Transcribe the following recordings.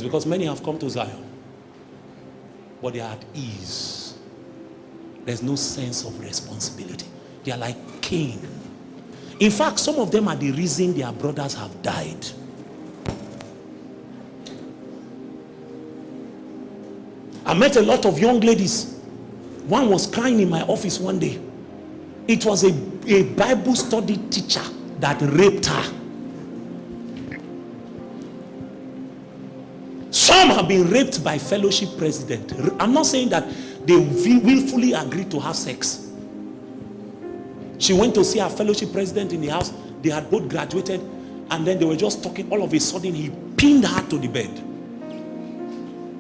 It's because many have come to Zion, but they are at ease. There's no sense of responsibility. They are like Cain. In fact, some of them are the reason their brothers have died. I met a lot of young ladies. One was crying in my office one day. It was a Bible study teacher that raped her. Some have been raped by fellowship president. I'm not saying that they willfully agreed to have sex. She went to see her fellowship president in the house. They had both graduated, and then they were just talking. All of a sudden, he pinned her to the bed.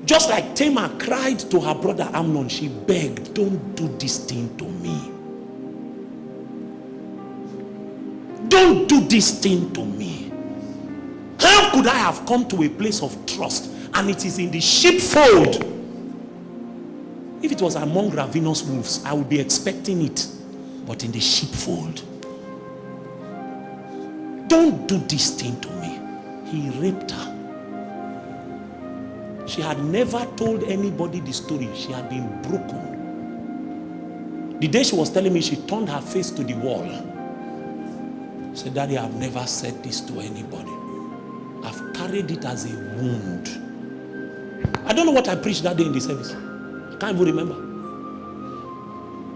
Just like Tame cried to her brother Amnon, she begged, don't do this thing to me. Don't do this thing to me. How could I have come to a place of trust and it is in the sheepfold? If it was among ravenous wolves, I would be expecting it. But in the sheepfold, don't do this thing to me. He raped her. She had never told anybody the story. She had been broken. The day she was telling me, she turned her face to the wall. She said, Daddy, I've never said this to anybody. I've carried it as a wound. I don't know what I preached that day in the service. I can't even remember.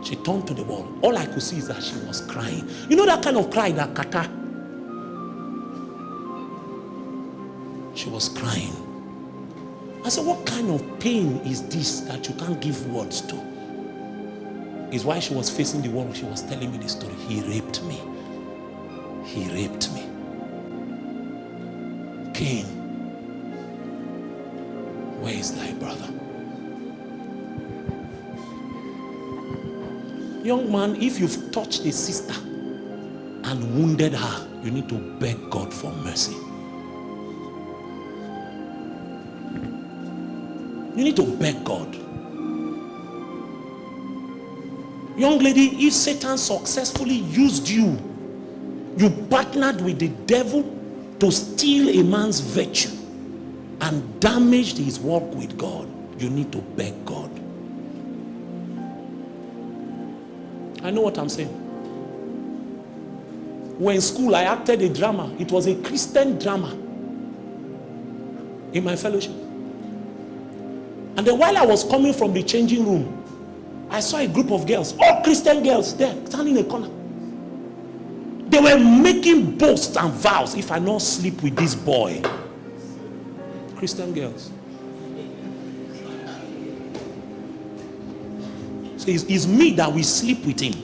She turned to the wall. All I could see is that she was crying. You know that kind of cry, that kata? She was crying. I said, what kind of pain is this that you can't give words to? Is why she was facing the wall. She was telling me the story. He raped me. He raped me. Cain, where is thy brother? Young man, if you've touched a sister and wounded her, you need to beg God for mercy. You need to beg God. Young lady, if Satan successfully used you, you partnered with the devil to steal a man's virtue and damaged his walk with God, you need to beg God. I know what I'm saying. When in school, I acted a drama. It was a Christian drama in my fellowship. And then while I was coming from the changing room, I saw a group of girls, all Christian girls there, standing in a corner. They were making boasts and vows, if I not sleep with this boy. Christian girls. So it's me that will sleep with him.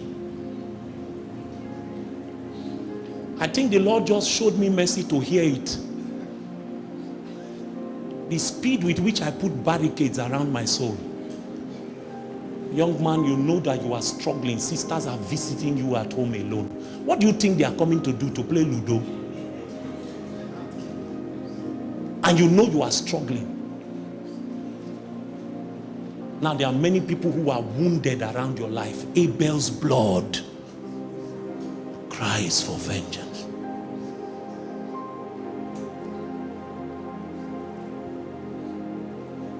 I think the Lord just showed me mercy to hear it. The speed with which I put barricades around my soul. Young man, you know that you are struggling. Sisters are visiting you at home alone. What do you think they are coming to do? To play Ludo? And you know you are struggling. Now there are many people who are wounded around your life. Abel's blood cries for vengeance.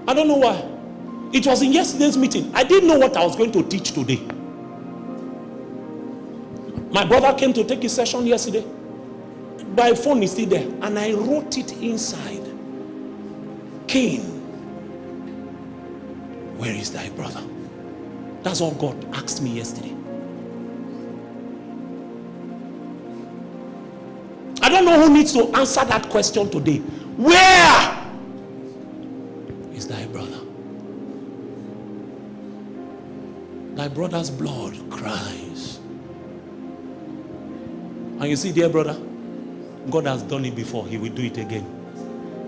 I don't know why. It was in yesterday's meeting. I didn't know what I was going to teach today. My brother came to take his session yesterday. My phone is still there. And I wrote it inside. Cain, where is thy brother? That's all God asked me yesterday. I don't know who needs to answer that question today. Where is thy brother? Thy brother's blood cries. And you see, dear brother, God has done it before. He will do it again.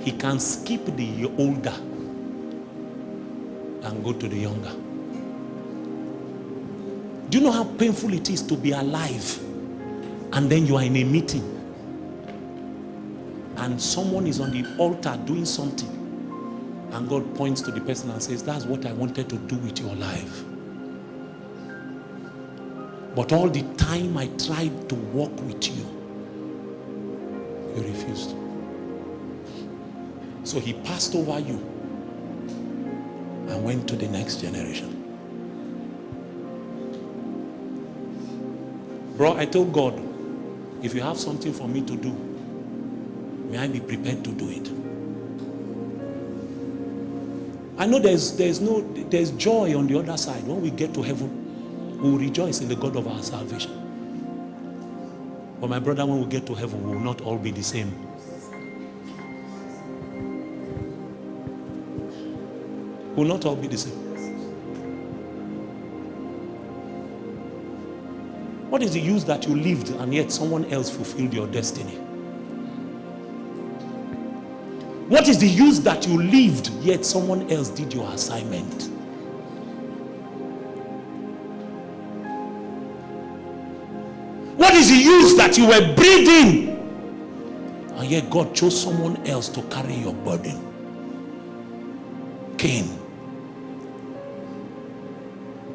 He can skip the older and go to the younger. Do you know how painful it is to be alive and then you are in a meeting and someone is on the altar doing something and God points to the person and says, that's what I wanted to do with your life. But all the time I tried to walk with you, you refused. So he passed over you and went to the next generation. Bro, I told God, if you have something for me to do, may I be prepared to do it. I know there's joy on the other side. When we get to heaven, we will rejoice in the God of our salvation. But my brother, when we get to heaven, we will not all be the same. We will not all be the same. What is the use that you lived and yet someone else fulfilled your destiny? What is the use that you lived yet someone else did your assignment? What is the use that you were breathing and yet God chose someone else to carry your burden? Cain,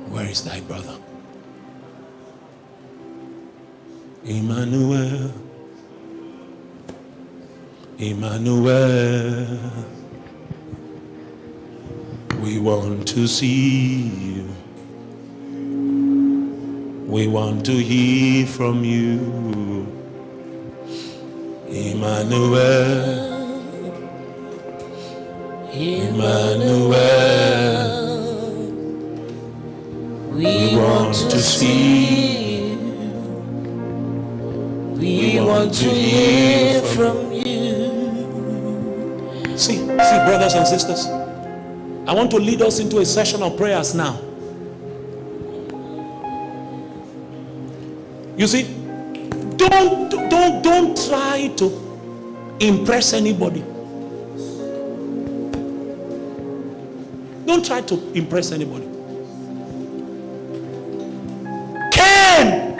where is thy brother? Emmanuel, Emmanuel, we want to see you. We want to hear from you. Emmanuel, Emmanuel, we want to see you. We want to hear from you. See, brothers and sisters, I want to lead us into a session of prayers now. You see, don't try to impress anybody. Don't try to impress anybody. Cain,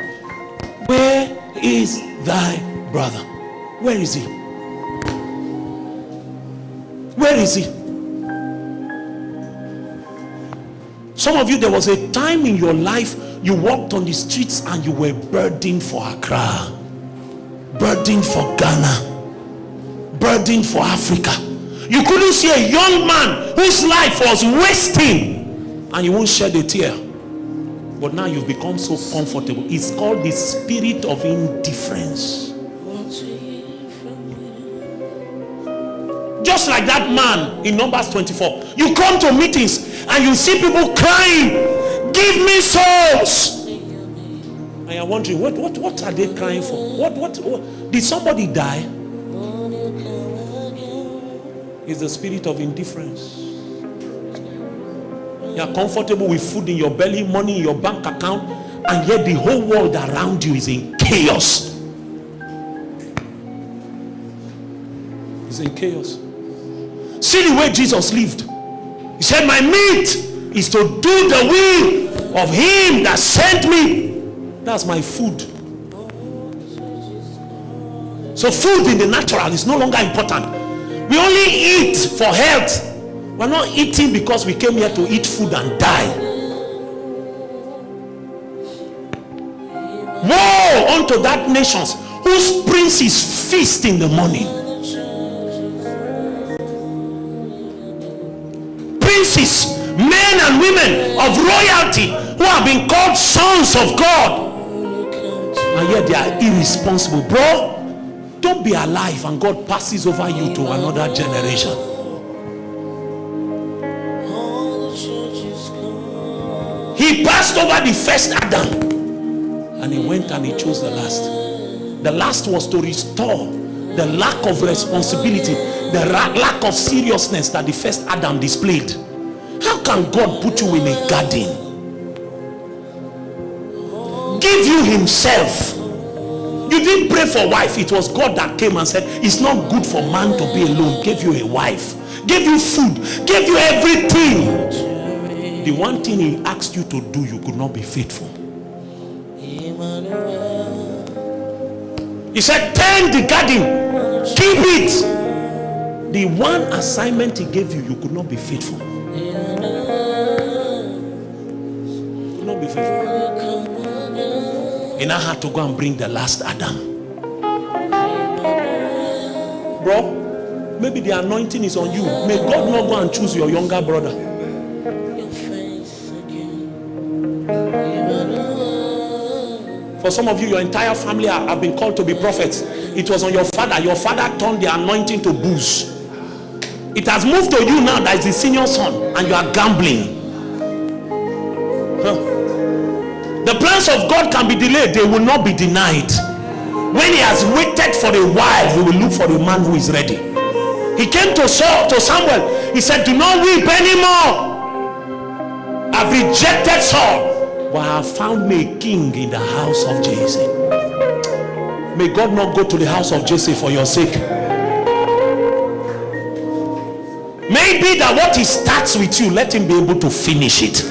where is thy brother? Where is he? Where is he? Some of you, there was a time in your life you walked on the streets and you were burdened for Accra, burdened for Ghana, burdened for Africa. You couldn't see a young man whose life was wasting and you won't shed a tear. But now you've become so comfortable. It's called the spirit of indifference. Just like that man in Numbers 24. You come to meetings and you see people crying, give me souls. And you're wondering, what are they crying for? What did somebody die? It's the spirit of indifference. You are comfortable with food in your belly, money in your bank account, and yet the whole world around you is in chaos. It's in chaos. See the way Jesus lived. He said, my meat is to do the will of him that sent me. That's my food. So food in the natural is no longer important. We only eat for health. We're not eating because we came here to eat food and die. Woe unto that nations whose princes feast in the morning. Princes, men and women of royalty who have been called sons of God, and yet they are irresponsible. Bro, don't be alive and God passes over you to another generation. He passed over the first Adam and he went and he chose the last. The last was to restore the lack of responsibility, the lack of seriousness that the first Adam displayed. How can God put you in a garden, give you himself? You didn't pray for wife. It was God that came and said it's not good for man to be alone. Gave you a wife, gave you food, gave you everything. The one thing he asked you to do, you could not be faithful. He said, tend the garden, keep it. The one assignment he gave you, you could not be faithful. You could not be faithful. He now had to go and bring the last Adam. Bro, Maybe the anointing is on you. May God not go and choose your younger brother. For some of you, your entire family have been called to be prophets. It was on your father. Your father turned the anointing to booze. It has moved to you now that is the senior son, and you are gambling. The plans of God can be delayed, they will not be denied. When he has waited for a while, he will look for a man who is ready. He came to Samuel. He said, do not weep anymore. I've rejected Saul, but I have found me a king in the house of Jesse. May God not go to the house of Jesse for your sake. Maybe that what he starts with you, let him be able to finish it.